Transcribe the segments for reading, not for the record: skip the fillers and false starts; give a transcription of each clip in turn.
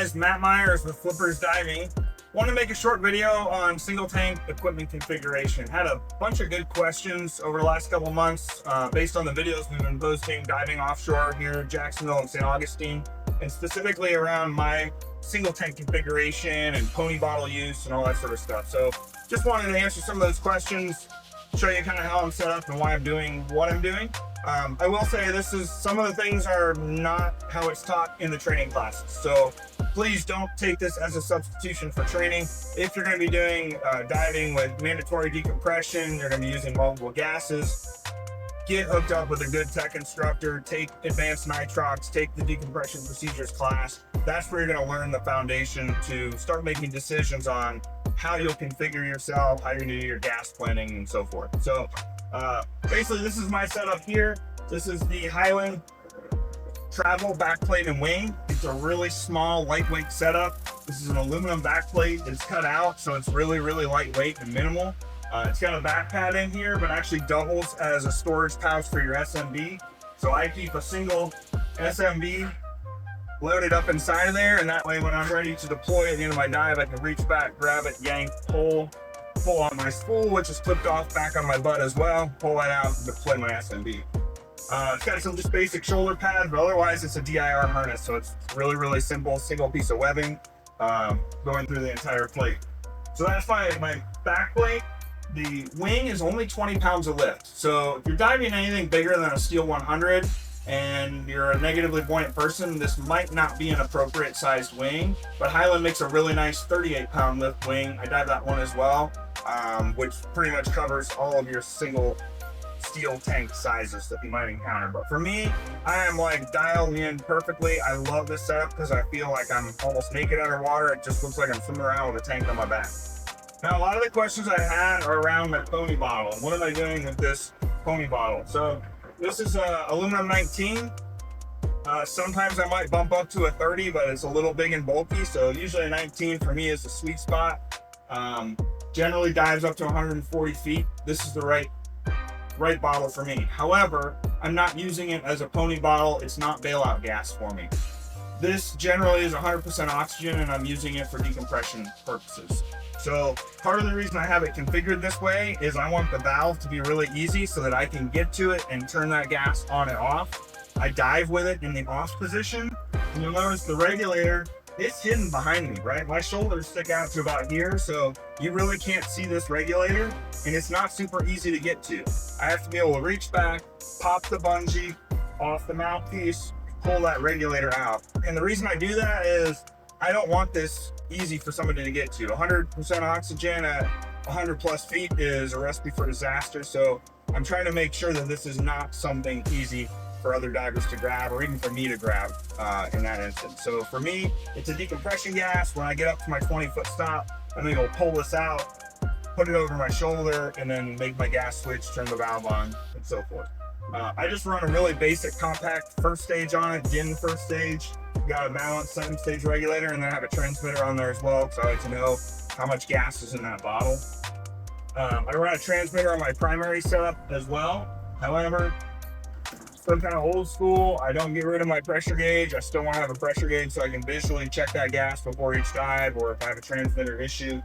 guys, Matt Myers with Flippers Diving. Want to make a short video on single tank equipment configuration. Had a bunch of good questions over the last couple months based on the videos we've been posting diving offshore here in Jacksonville and St. Augustine, and specifically around my single tank configuration and pony bottle use and all that sort of stuff. So just wanted to answer some of those questions, show you kind of how I'm set up and why I'm doing what I'm doing. I will say some of the things are not how it's taught in the training classes. So please don't take this as a substitution for training. If you're going to be doing diving with mandatory decompression, you're going to be using multiple gases, get hooked up with a good tech instructor, take advanced nitrox, take the decompression procedures class. That's where you're going to learn the foundation to start making decisions on how you'll configure yourself, how you're going to do your gas planning, and so forth. So basically, this is my setup here. This is the Highland travel backplate and wing. It's a really small, lightweight setup. This is an aluminum backplate. It's cut out, so it's really, really lightweight and minimal. It's got a back pad in here, but actually doubles as a storage pouch for your SMB. So I keep a single SMB loaded up inside of there, and that way when I'm ready to deploy at the end of my dive, I can reach back, grab it, yank, pull on my spool, which is clipped off back on my butt as well, pull that out and deploy my SMB. It's got some just basic shoulder pads, but otherwise it's a DIR harness, so it's really, really simple, single piece of webbing going through the entire plate. So that's my back plate. The wing is only 20 pounds of lift. So if you're diving anything bigger than a Steel 100 and you're a negatively buoyant person, this might not be an appropriate sized wing, but Highland makes a really nice 38-pound lift wing. I dive that one as well, which pretty much covers all of your single steel tank sizes that you might encounter. But for me, I am like dialed in perfectly. I love this setup because I feel like I'm almost naked underwater. It just looks like I'm swimming around with a tank on my back. Now, a lot of the questions I had are around my pony bottle. What am I doing with this pony bottle? So this is aluminum 19. Sometimes I might bump up to a 30, but it's a little big and bulky. So usually a 19 for me is the sweet spot. Generally dives up to 140 feet. This is the right bottle for me. However, I'm not using it as a pony bottle. It's not bailout gas for me. This generally is 100% oxygen, and I'm using it for decompression purposes. So part of the reason I have it configured this way is I want the valve to be really easy so that I can get to it and turn that gas on and off. I dive with it in the off position, and you'll notice the regulator, it's hidden behind me, right? My shoulders stick out to about here, so you really can't see this regulator, and it's not super easy to get to. I have to be able to reach back, pop the bungee off the mouthpiece, pull that regulator out. And the reason I do that is I don't want this easy for somebody to get to. 100% oxygen at 100 plus feet is a recipe for disaster, so I'm trying to make sure that this is not something easy for other divers to grab, or even for me to grab in that instance. So for me, it's a decompression gas. When I get up to my 20-foot stop, I'm able to pull this out, put it over my shoulder, and then make my gas switch, turn the valve on, and so forth. I just run a really basic compact first stage on it, DIN first stage. Got a balanced second stage regulator, and then I have a transmitter on there as well, so I like to know how much gas is in that bottle. I run a transmitter on my primary setup as well. However, still kind of old school. I don't get rid of my pressure gauge. I still want to have a pressure gauge so I can visually check that gas before each dive, or if I have a transmitter issue.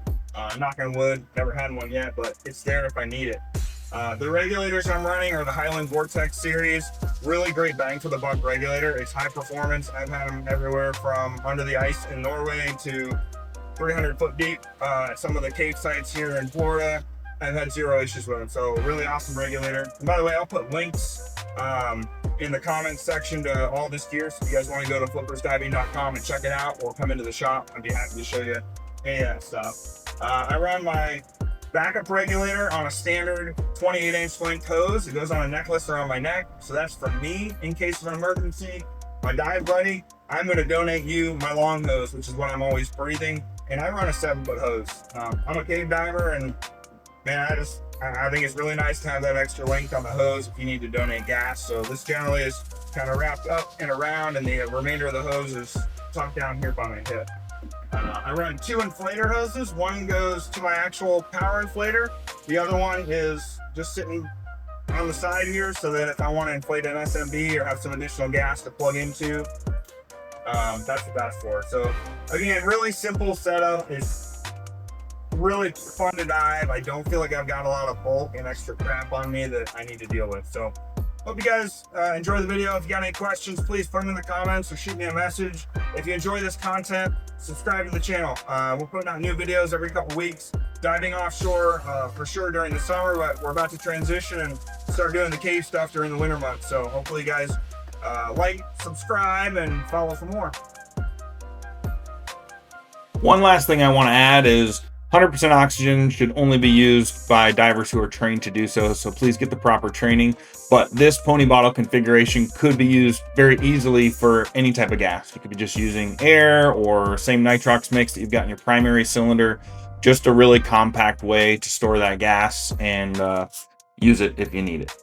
Knock on wood, never had one yet, but it's there if I need it. The regulators I'm running are the Highland Vortex series. Really great bang for the buck regulator. It's high performance. I've had them everywhere from under the ice in Norway to 300 foot deep at some of the cave sites here in Florida. I've had zero issues with them. So really awesome regulator. And by the way, I'll put links in the comments section to all this gear. So if you guys want to go to flippersdiving.com and check it out, or come into the shop, I'd be happy to show you any of that stuff. I run my backup regulator on a standard 28-inch length hose. It goes on a necklace around my neck, so that's for me in case of an emergency. My dive buddy, I'm going to donate you my long hose, which is what I'm always breathing, and I run a 7-foot hose. I'm a cave diver, and man, I think it's really nice to have that extra length on the hose if you need to donate gas. So this generally is kind of wrapped up and around, and the remainder of the hose is tucked down here by my hip. I run 2 inflator hoses. One goes to my actual power inflator. The other one is just sitting on the side here so that if I want to inflate an SMB or have some additional gas to plug into, That's what that's for. So again, really simple setup. It's really fun to dive. I don't feel like I've got a lot of bulk and extra crap on me that I need to deal with. So hope you guys enjoy the video. If you got any questions, please put them in the comments or shoot me a message. If you enjoy this content, subscribe to the channel. We're putting out new videos every couple weeks, diving offshore for sure during the summer, but we're about to transition and start doing the cave stuff during the winter months. So hopefully you guys like, subscribe, and follow for more. One last thing I want to add is 100% oxygen should only be used by divers who are trained to do so, so please get the proper training. But this pony bottle configuration could be used very easily for any type of gas. You could be just using air or same nitrox mix that you've got in your primary cylinder. Just a really compact way to store that gas and use it if you need it.